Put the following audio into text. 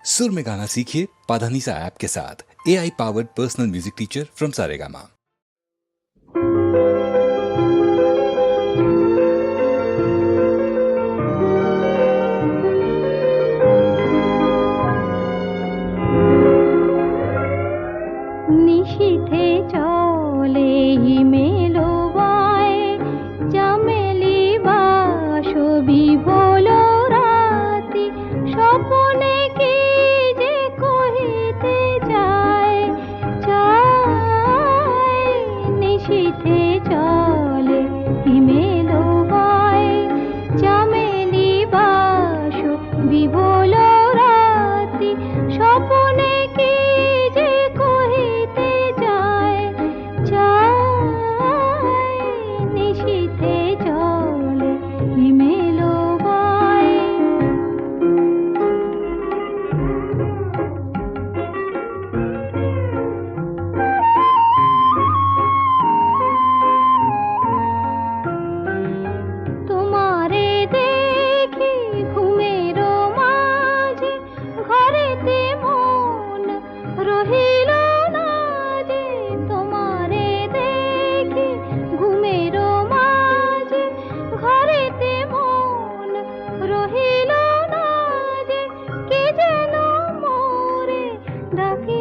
सुर में गाना सीखिए पाधानीसा ऐप के साथ। AI powered personal music teacher from Saregama. নিশীথে চলে হিমেলো বায়ে চামেলি বাসবি বলো রাতি স্বপনে কি যে কহিতে চায় চায় নিশীথে চলে হিমেলো বায়ে চামেলি বাসবি বলো রাতি স্বপনে কি যে কহিতে চায় চায় নিশীথে চলে হিমেলো বায়ে। তোমারে দেখি ঘুমেরো মাঝে ঘরেতে মন রহিল না যে তোমারে দেখি ঘুমেরো মাঝে ঘরেতে মন রহিল না যে কে যেন মোরে ডাকি